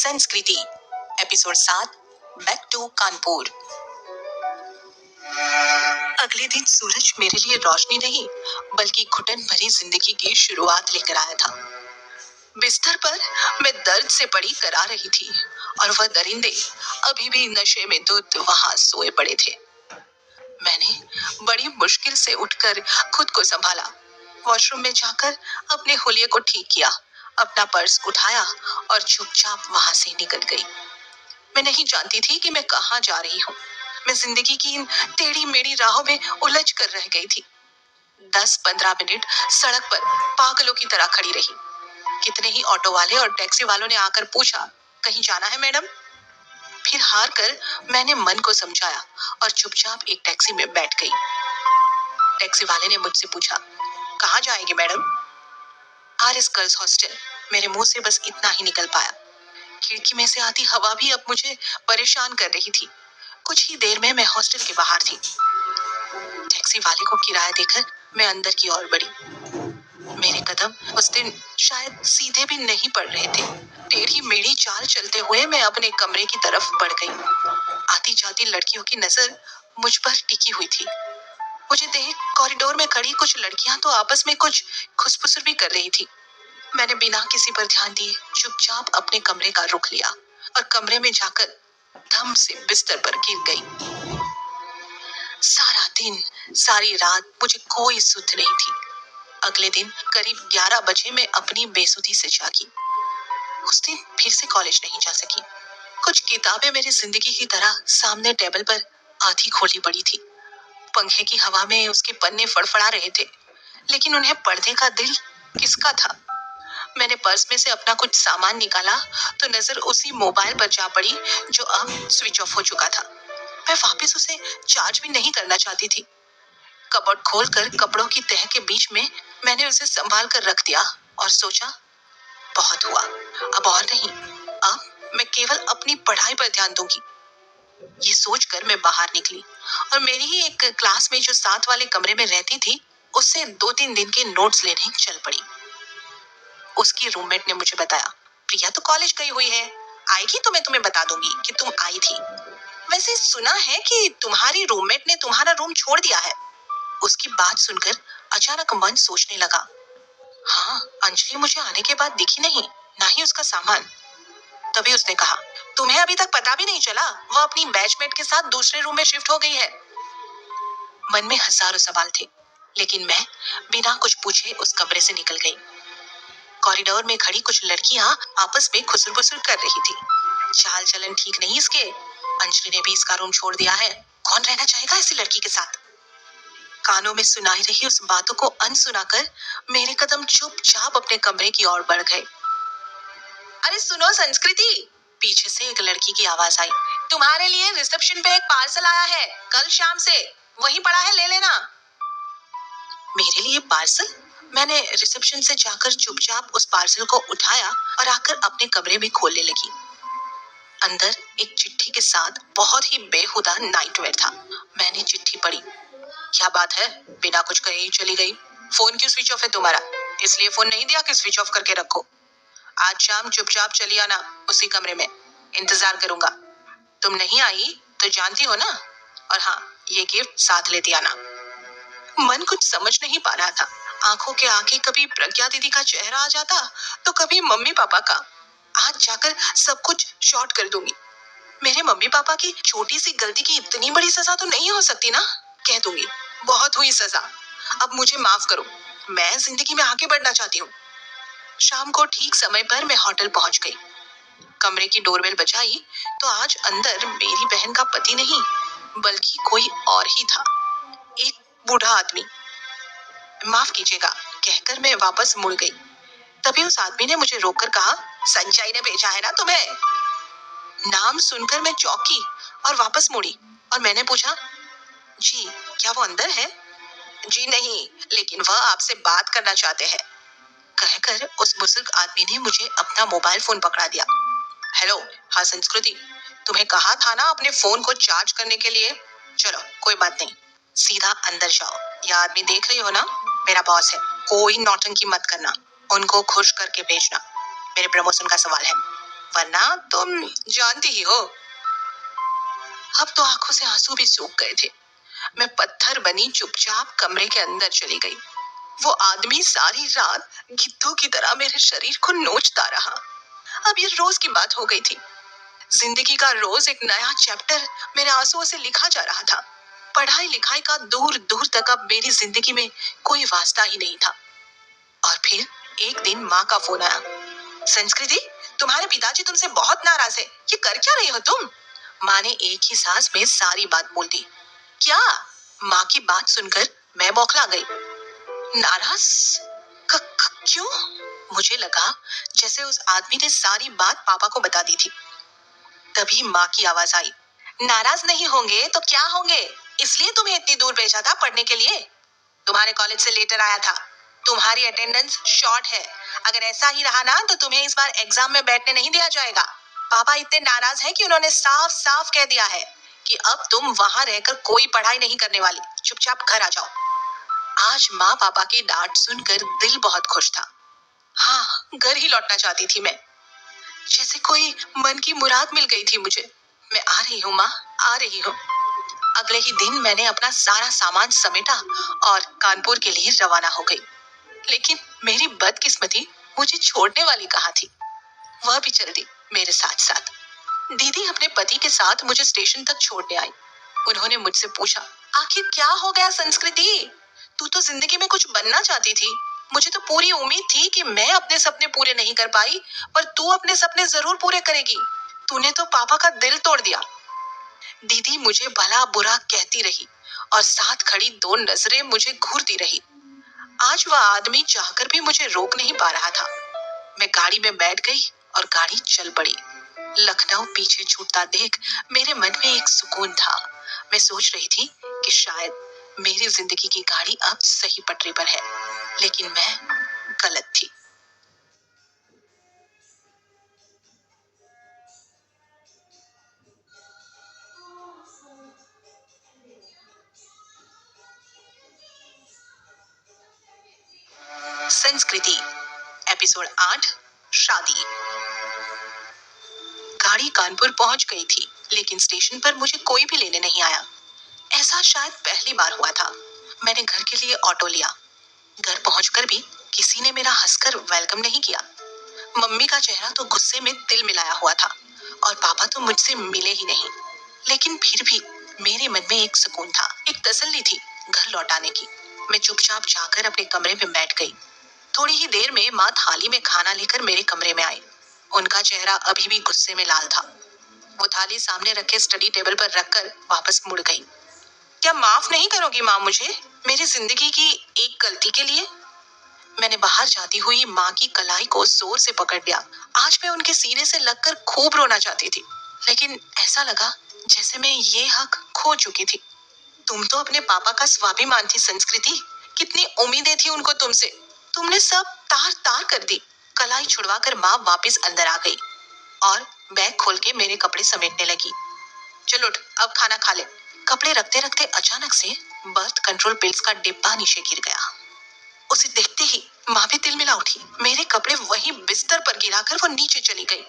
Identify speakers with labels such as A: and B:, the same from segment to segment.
A: संस्कृति episode 7 back to Kanpur. अगले दिन सूरज मेरे लिए रोशनी नहीं बल्कि घुटन भरी जिंदगी की शुरुआत लेकर आया था। बिस्तर पर मैं दर्द से पड़ी करा रही थी और वह दरिंदे अभी भी नशे में धुत वहां सोए पड़े थे। मैंने बड़ी मुश्किल से उठकर खुद को संभाला, वॉशरूम में जाकर अपने हुलिये को ठीक किया, अपना पर्स उठाया और चुपचाप वहां से निकल गई। मैं नहीं जानती थी कि मैं कहाँ जा रही हूँ। मैं जिंदगी की इन टेढ़ी मेढ़ी राहों में उलझ कर रह गई थी। 10-15 मिनट सड़क पर पागलों की तरह खड़ी रही। कितने ही ऑटो वाले और टैक्सी वालों ने आकर पूछा, कहीं जाना है मैडम? फिर हार कर मैंने मन को समझाया और चुपचाप एक टैक्सी में बैठ गई। टैक्सी वाले ने मुझसे पूछा, कहाँ जाएंगे मैडम? RS girls hostel. मेरे मुंह से बस इतना ही निकल पाया। खिड़की में से आती हवा भी अब मुझे परेशान कर रही थी। कुछ ही देर में मैं हॉस्टल के बाहर थी। टैक्सी वाले को किराया देकर मैं अंदर की ओर बढ़ी। मेरे कदम उस दिन शायद सीधे भी नहीं पड़ रहे थे। टेढ़ी मेढ़ी चाल चलते हुए मैं अपने कमरे की तरफ बढ़ गई। आती जाती लड़कियों की नजर मुझ पर टिकी हुई थी। मुझे देख कॉरिडोर में खड़ी कुछ लड़कियां तो आपस में कुछ खुसफुसर भी कर रही थी। मैंने बिना किसी पर ध्यान दिए चुपचाप अपने कमरे का रुख लिया और कमरे में जाकर धम से बिस्तर पर गिर गई। सारा दिन सारी रात मुझे कोई सुध नहीं थी। अगले दिन करीब 11 बजे मैं अपनी बेसुधी से जागी। उस दिन फिर से कॉलेज नहीं जा सकी। कुछ किताबें मेरी जिंदगी की तरह सामने टेबल पर आधी खोली पड़ी थी। पंखे की हवा में उसके पन्ने फड़फड़ा रहे थे, लेकिन उन्हें पढ़ने का दिल किसका था? मैंने पर्स में से अपना कुछ सामान निकाला तो नजर उसी मोबाइल पर जा पड़ी जो अब स्विच ऑफ हो चुका था। मैं वापस उसे चार्ज भी नहीं करना चाहती थी। कबर्ड खोलकर कपड़ों की तह के बीच में मैंने उसे संभाल कर रख दिया और सोचा, बहुत हुआ, अब और नहीं। अब मैं केवल अपनी पढ़ाई पर ध्यान दूंगी। ये सोचकर मैं बाहर निकली और मेरी ही एक क्लास में जो साथ वाले कमरे में रहती थी उससे 2-3 दिन के नोट्स लेने चल पड़ी। उसकी रूममेट ने मुझे बताया, प्रिया तो कॉलेज गई हुई है, आएगी तो मैं तुम्हें बता दूंगी कि तुम आई थी। वैसे सुना है कि तुम्हारी रूममेट ने तुम्हारा रूम छोड़ दिया है। उसकी बात सुनकर अचानक मन सोचने लगा। हाँ, अंजलि मुझे आने के बाद दिखी नहीं, ना ही उसका सामान। तभी उसने कहा, तुम्हें अभी तक पता भी नहीं चला वह अपनी बैचमेट के साथ दूसरे रूम में शिफ्ट हो गई है। मन में हजारों सवाल थे, लेकिन मैं बिना कुछ पूछे उस कमरे से निकल गई। कॉरिडोर में खड़ी कुछ लड़कियां आपस में खुसर-बुसर कर रही थी। चाल चलन ठीक नहीं इसके। अंजलि ने भी इसका रूम छोड़ दिया है, कौन रहना चाहेगा ऐसी लड़की के साथ? कानों में सुनाई रही उस बातों को अनसुना कर मेरे कदम चुपचाप अपने कमरे की ओर बढ़ गए। अरे सुनो संस्कृति, पीछे से एक लड़की की आवाज आई, तुम्हारे लिए रिसेप्शन पे एक पार्सल आया है, कल शाम से वहीं पड़ा है, ले लेना। मेरे लिए पार्सल? मैंने रिसेप्शन से जाकर चुपचाप उस पार्सल को उठाया और आकर अपने कमरे में खोलने लगी। अंदर एक चिट्ठी के साथ बहुत ही बेहुदा नाइटवेयर था। मैंने चिट्ठी पढ़ी। क्या बात है, बिना कुछ कहे ही चली गई? फोन क्यों स्विच ऑफ है तुम्हारा? इसलिए फोन नहीं दिया कि स्विच ऑफ करके रखो। आज शाम चुपचाप चली आना उसी कमरे में, इंतजार करूंगा। तुम नहीं आई तो जानती हो ना। और हाँ, ये गिफ्ट साथ लेती आना। मन कुछ समझ नहीं पा रहा था। आंखों के आगे कभी प्रज्ञा दीदी का चेहरा आ जाता तो कभी मम्मी पापा का। आज जाकर सब कुछ शॉर्ट कर दूंगी। मेरे मम्मी पापा की छोटी सी गलती की इतनी बड़ी सजा तो नहीं हो सकती ना। कह दूंगी, बहुत हुई सजा, अब मुझे माफ करो, मैं जिंदगी में आगे बढ़ना चाहती हूँ। शाम को ठीक समय पर मैं होटल पहुंच गई। कमरे की डोरबेल बजाई तो आज अंदर मेरी बहन का पति नहीं बल्कि कोई और ही था, एक बूढ़ा आदमी। माफ कीजिएगा कहकर मैं वापस मुड़ गई। तभी उस आदमी ने मुझे रोककर कहा, संजय ने भेजा है ना तुम्हें? नाम सुनकर मैं चौंकी और वापस मुड़ी और मैंने पूछा, जी क्या वो अंदर है? जी नहीं, लेकिन वह आपसे बात करना चाहते हैं, कहकर उस बुजुर्ग आदमी ने मुझे अपना मोबाइल फोन पकड़ा दिया। हेलो, हाँ संस्कृति, तुम्हें कहा था ना अपने फोन को चार्ज करने के लिए। चलो कोई बात नहीं, सीधा अंदर जाओ। यह आदमी देख रही हो ना, मेरा बॉस है। कोई नौटंकी मत करना, उनको खुश करके भेजना, मेरे प्रमोशन का सवाल है। वरना तुम जानती ही हो। अब तो आंखों से आंसू भी सूख गए थे। मैं पत्थर बनी चुपचाप कमरे के अंदर चली गई। वो आदमी सारी रात गिद्धों की तरह मेरे शरीर को नोचता रहा। अब ये रोज की बात हो गई थी। जिंदगी का रोज एक नया चैप्टर मेरे आंसुओं से लिखा जा रहा था। पढ़ाई लिखाई का दूर दूर तक अब मेरी जिंदगी में कोई वास्ता ही नहीं था। और फिर एक दिन माँ का फोन आया। संस्कृति, तुम्हारे पिताजी तुमसे बहुत नाराज है। ये कर क्या रही हो तुम? माँ ने एक ही सांस में सारी बात बोल दी। क्या? माँ की बात सुनकर मैं बौखला गई। नाराज? क्यों? मुझे लगा जैसे उस आदमी ने सारी बात पापा को बता दी थी। तभी माँ की आवाज आई। नाराज नहीं होंगे तो क्या होंगे? इसलिए तुम्हें इतनी दूर भेजा था पढ़ने के लिए। तुम्हारे कॉलेज से लेटर आया था। तुम्हारी अटेंडेंस शॉर्ट है। अगर ऐसा ही रहा ना तो तुम्हें इस बार एग्जाम में बैठने नहीं दिया जाएगा। पापा इतने नाराज हैं कि उन्होंने साफ साफ कह दिया है कि अब तुम वहां रहकर कोई पढ़ाई नहीं करने वाली। चुपचाप घर आ जाओ। आज माँ पापा की डांट सुनकर दिल बहुत खुश था। हाँ, घर ही लौटना चाहती थी मैं। जैसे कोई मन की मुराद मिल गई थी मुझे। मैं आ रही हूँ माँ, आ रही हूँ। अगले ही दिन मैंने अपना सारा सामान समेटा और कानपुर के लिए रवाना हो गई। लेकिन मेरी बदकिस्मती मुझे छोड़ने वाली कहाँ थी। वह भी चल दी मेरे साथ साथ। दीदी अपने पति के साथ मुझे स्टेशन तक छोड़ने आई। उन्होंने मुझसे पूछा, आखिर क्या हो गया संस्कृति? तू तो जिंदगी में कुछ बनना चाहती थी। मुझे तो पूरी उम्मीद थी कि मैं अपने सपने पूरे नहीं कर पाई, पर तू अपने सपने जरूर पूरे करेगी। तूने तो पापा का दिल तोड़ दिया। दीदी मुझे भला बुरा कहती रही और साथ खड़ी दो नजरें मुझे घूरती रही। आज वह आदमी चाहकर भी मुझे रोक नहीं पा रहा था। मैं गाड़ी में बैठ गई और गाड़ी चल पड़ी। लखनऊ पीछे छूटता देख मेरे मन में एक सुकून था। मैं सोच रही थी कि शायद मेरी जिंदगी की गाड़ी अब सही पटरी पर है, लेकिन मैं गलत थी। संस्कृति, एपिसोड 8, शादी। गाड़ी कानपुर पहुंच गई थी, लेकिन स्टेशन पर मुझे कोई भी लेने नहीं आया। ऐसा शायद पहली बार हुआ था। मैंने घर के लिए ऑटो लिया। घर पहुंचकर भी किसी ने मेरा हंसकर वेलकम नहीं किया। मम्मी का चेहरा तो गुस्से में तिल मिलाया हुआ था और पापा तो मुझसे मिले ही नहीं। लेकिन फिर भी मेरे मन में एक सुकून था, एक तसल्ली थी घर लौटाने की। मैं चुपचाप जाकर अपने कमरे में बैठ गई। थोड़ी ही देर में माँ थाली में खाना लेकर मेरे कमरे में आई। उनका चेहरा अभी भी गुस्से में लाल था। वो थाली सामने रखे स्टडी टेबल पर रखकर वापस मुड़ गई। क्या माफ नहीं करोगी माँ मुझे, मेरी जिंदगी की एक गलती के लिए? मैंने बाहर जाती हुई माँ की कलाई को जोर से पकड़ लिया। आज मैं उनके सीने से लगकर खूब रोना चाहती थी, लेकिन ऐसा लगा जैसे मैं ये हक खो चुकी थी। तुम तो अपने पापा का स्वाभिमान थी संस्कृति। कितनी उम्मीदें थी उनको तुमसे। तुमने सब तार तार कर दी। कलाई छुड़वाकर माँ वापस अंदर आ गई और बैग खोल के मेरे कपड़े समेटने लगी। चलो उठ, अब खाना खा ले। कपड़े रखते रखते अचानक से बर्थ कंट्रोल पिल्स का डिब्बा नीचे गिर गया। उसे देखते ही माँ भी तिलमिला उठी। मेरे कपड़े वहीं बिस्तर पर गिराकर वो नीचे चली गई।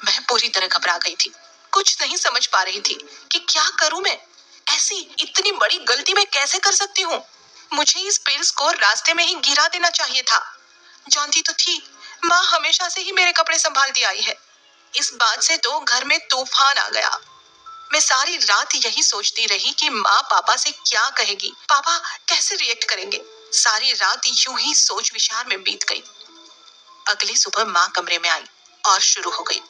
A: मैं पूरी तरह घबरा गई थी। कुछ नहीं समझ पा रही थी कि क्या करूं मैं। ऐसी इतनी बड़ी गलती मैं कैसे कर सकती हूँ? मुझे इस पिल्स को रास्ते में ही गिरा देना चाहिए था। जानती तो थी माँ हमेशा से ही मेरे कपड़े संभालती आई है। इस बात से तो घर में तूफान आ गया। मैं सारी रात यही सोचती रही कि माँ पापा से क्या कहेगी, पापा कैसे रिएक्ट करेंगे। सारी रात यूं ही सोच विचार में बीत गई। अगली सुबह माँ कमरे में आई और शुरू हो गई।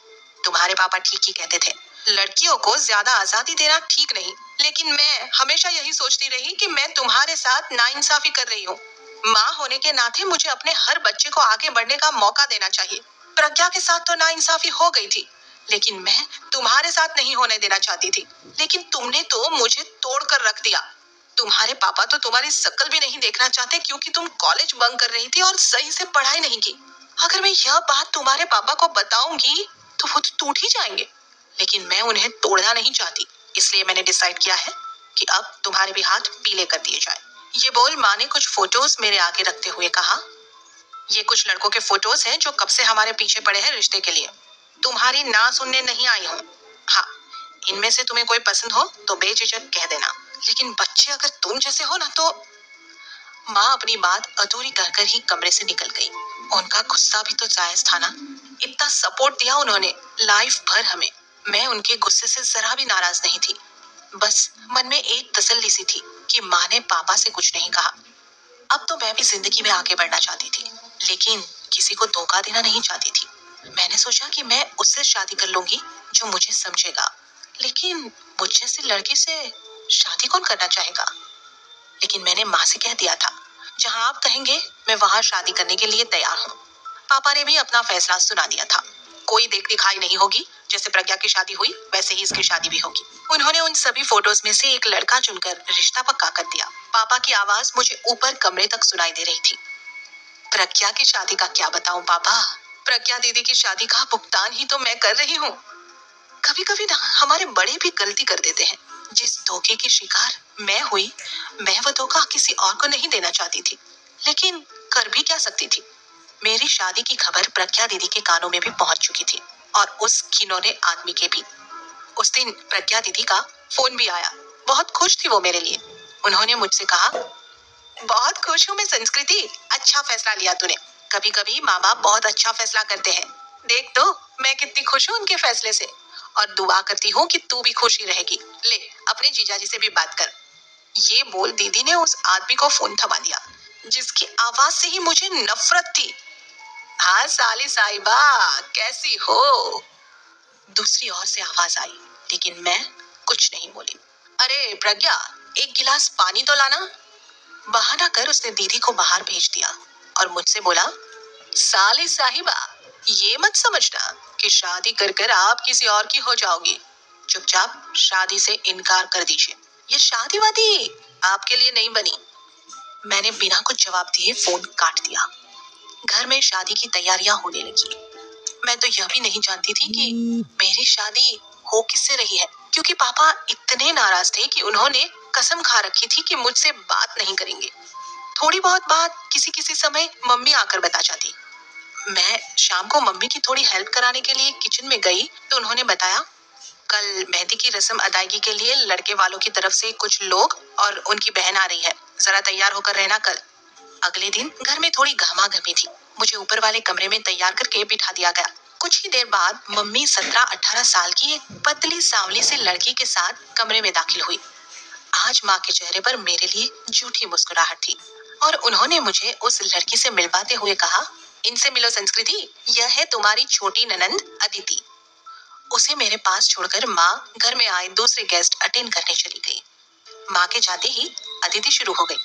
A: तुम्हारे पापा ठीक ही कहते थे, लड़कियों को ज्यादा आजादी देना ठीक नहीं, लेकिन मैं हमेशा यही सोचती रही कि मैं तुम्हारे साथ नाइंसाफी कर रही हूँ। माँ होने के नाते मुझे अपने हर बच्चे को आगे बढ़ने का मौका देना चाहिए। प्रज्ञा के साथ तो नाइंसाफी हो गई थी, लेकिन मैं तुम्हारे साथ नहीं होने देना चाहती थी। लेकिन तुमने तो मुझे तोड़ कर रख दिया। तुम्हारे पापा तो तुम्हारी शक्ल भी नहीं देखना चाहते, क्योंकि तुम कॉलेज बंक कर रही थी और सही से पढ़ाई नहीं की। अगर मैं यह बात तुम्हारे पापा को बताऊंगी तो वो तो टूट ही जाएंगे। लेकिन मैं उन्हें तोड़ना नहीं चाहती, इसलिए मैंने डिसाइड किया है कि अब तुम्हारे भी हाथ पीले कर दिए जाए। ये बोल माँ ने कुछ फोटोज मेरे आगे रखते हुए कहा, ये कुछ लड़कों के फोटोज हैं जो कब से हमारे पीछे पड़े हैं रिश्ते के लिए। तुम्हारी ना सुनने नहीं आई हूँ। हाँ, इनमें से तुम्हें कोई पसंद हो तो बेझिझक कह देना, लेकिन बच्चे अगर तुम जैसे हो ना तो। माँ अपनी बात अधूरी कहकर ही कमरे से निकल गई। उनका गुस्सा भी तो जायज था ना। इतना सपोर्ट दिया उन्होंने लाइफ भर हमें। मैं उनके गुस्से से जरा भी नाराज नहीं थी। बस मन में एक तसल्ली सी थी कि माँ ने पापा से कुछ नहीं कहा। अब तो मैं भी जिंदगी में आगे बढ़ना चाहती थी, लेकिन किसी को धोखा देना नहीं चाहती थी। मैंने सोचा कि मैं उससे शादी कर लूंगी जो मुझे समझेगा, लेकिन मुझ जैसी लड़की से शादी कौन करना चाहेगा। लेकिन मैंने माँ से कह दिया था, जहाँ आप कहेंगे मैं वहां शादी करने के लिए तैयार हूँ। पापा ने भी अपना फैसला सुना दिया था। कोई देख दिखाई नहीं होगी, जैसे प्रज्ञा की शादी हुई वैसे ही इसकी शादी भी होगी। उन्होंने उन सभी फोटोज में से एक लड़का चुनकर रिश्ता पक्का कर दिया। पापा की आवाज मुझे ऊपर कमरे तक सुनाई दे रही थी। प्रज्ञा की शादी का क्या बताऊं पापा, प्रज्ञा दीदी की शादी का भुगतान ही तो मैं कर रही हूँ। कभी कभी ना हमारे बड़े भी गलती कर देते हैं। जिस धोखे की शिकार मैं हुई, मैं वो धोखा किसी और को नहीं देना चाहती थी, लेकिन कर भी क्या सकती थी। मेरी शादी की खबर प्रज्ञा दीदी के कानों में भी पहुंच चुकी थी, और उस घिनौने आदमी के भी। उस दिन प्रज्ञा दीदी का फोन भी आया। बहुत खुश थी वो मेरे लिए। उन्होंने मुझसे कहा, बहुत खुश हूँ मैं संस्कृति, अच्छा फैसला लिया तूने। कभी कभी माँ बाप बहुत अच्छा फैसला करते हैं। देख तो मैं कितनी खुश हूँ उनके फैसले से, और दुआ करती हूँ कि तू भी खुश ही रहेगी। ले अपने जीजाजी से भी बात कर। ये बोल दीदी ने उस आदमी को फोन थमा दिया, जिसकी आवाज से ही मुझे नफरत थी। हाँ साली साहिबा, कैसी हो? दूसरी ओर से आवाज आई, लेकिन मैं कुछ नहीं बोली। अरे प्रज्ञा, एक गिलास पानी तो लाना। बहाना कर उसने दीदी को बाहर भेज दिया और मुझसे बोला, साली साहिबा, ये मत समझना कि शादी कर कर आप किसी और की हो जाओगी। चुपचाप शादी से इनकार कर दीजिए। ये शादी वादी आपके लिए नहीं बनी। मैंने बिना कुछ जवाब दिए फोन काट दिया। घर में शादी की तैयारियां होने लगी। मैं तो यह भी नहीं जानती थी कि मेरी शादी हो किससे रही है, क्योंकि पापा इतने नाराज थे कि उन्होंने कसम खा रखी थी कि मुझसे बात नहीं करेंगे। थोड़ी बहुत बात किसी किसी समय मम्मी आकर बता जाती। मैं शाम को मम्मी की थोड़ी हेल्प कराने के लिए किचन में गई तो उन्होंने बताया, कल मेहंदी की रस्म अदायगी के लिए लड़के वालों की तरफ से कुछ लोग और उनकी बहन आ रही है, जरा तैयार होकर रहना कल। अगले दिन घर में थोड़ी गहमागहमी थी। मुझे ऊपर वाले कमरे में तैयार करके बिठा दिया गया। कुछ ही देर बाद मम्मी 17-18 साल की एक पतली सांवली से लड़की के साथ कमरे में दाखिल हुई। आज माँ के चेहरे पर मेरे लिए झूठी मुस्कुराहट थी, और उन्होंने मुझे उस लड़की से मिलवाते हुए कहा, इनसे मिलो संस्कृति, यह है तुम्हारी छोटी ननंद अदिति। उसे मेरे पास छोड़कर माँ घर में आए दूसरे गेस्ट अटेंड करने चली गई। माँ के जाते ही अदिति शुरू हो गई,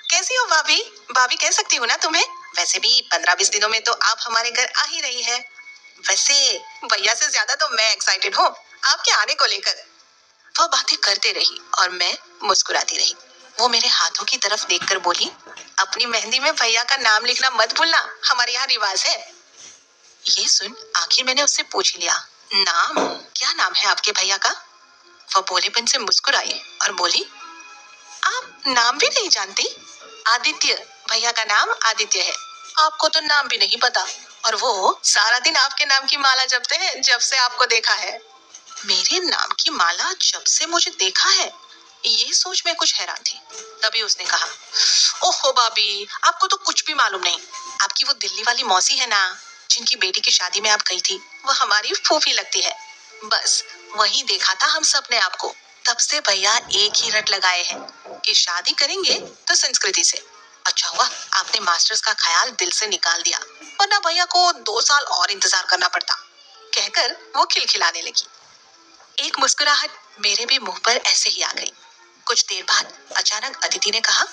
A: कैसी हो भाभी? भाभी कह सकती हूँ ना तुम्हें? वैसे भी 15-20 दिनों में तो आप हमारे घर आ ही रही है। वैसे भैया से ज्यादा तो मैं एक्साइटेड हूँ आपके आने को लेकर। वह बातें करते रही और मैं मुस्कुराती रही। वो मेरे हाथों की तरफ देखकर बोली, अपनी मेहंदी में भैया का नाम लिखना मत भूलना, हमारे यहाँ रिवाज है। ये सुन आखिर मैंने उससे पूछ लिया, नाम? क्या नाम है आपके भैया का? वह भोलेपन से मुस्कुराई और बोली, आप नाम भी नहीं जानती? आदित्य, भैया का नाम आदित्य है। आपको तो नाम भी नहीं पता, और वो सारा दिन आपके नाम की माला जपते हैं जब से आपको देखा है। मेरे नाम की माला जब से मुझे देखा है, ये सोच मैं कुछ हैरान थी। तभी उसने कहा, ओहो भाभी, आपको तो कुछ भी मालूम नहीं। आपकी वो दिल्ली वाली मौसी है ना, जिनकी बेटी की शादी में आप गई थी, वो हमारी फूफी लगती है। बस वही देखा था हम सब ने आपको। तब से भैया एक ही रट लगाए हैं कि शादी करेंगे तो संस्कृति से। अच्छा हुआ आपने मास्टर्स का ख्याल दिल से निकाल दिया, वरना भैया को 2 साल और इंतजार करना पड़ता। कहकर वो खिलखिलाने लगी। एक मुस्कुराहट मेरे भी मुंह पर ऐसे ही आ गई। कुछ देर बाद अचानक अदिति ने कहा,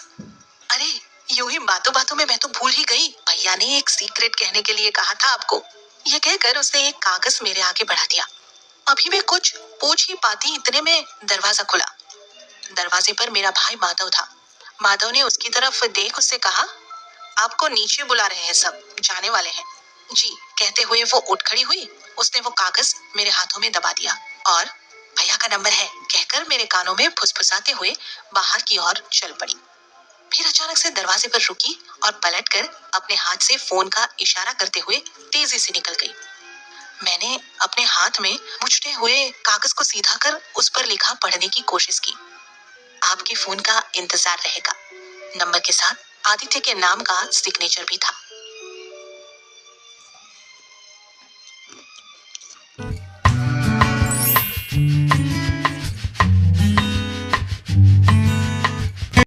A: अरे यूं ही बातों बातों में मैं तो भूल ही गई, भैया ने एक सीक्रेट कहने के लिए कहा था आपको। यह कहकर उसने एक कागज मेरे आगे बढ़ा दिया। अभी मैं कुछ पूछ ही पाती इतने में दरवाजा खुला। दरवाजे पर मेरा भाई माधव था। माधव ने उसकी तरफ देख उससे कहा, आपको नीचे बुला रहे हैं सब, जाने वाले हैं। जी कहते हुए वो उठ खड़ी हुई। उसने वो कागज मेरे हाथों में दबा दिया और भैया का नंबर है कहकर मेरे कानों में फुसफुसाते हुए बाहर की ओर चल पड़ी। फिर अचानक से दरवाजे पर रुकी और पलटकर अपने हाथ से फोन का इशारा करते हुए तेजी से निकल गई। मैंने अपने हाथ में मुचड़े हुए कागज को सीधा कर उस पर लिखा पढ़ने की कोशिश की। आपके फोन का इंतजार रहेगा। नंबर के साथ आदित्य के नाम का सिग्नेचर भी था।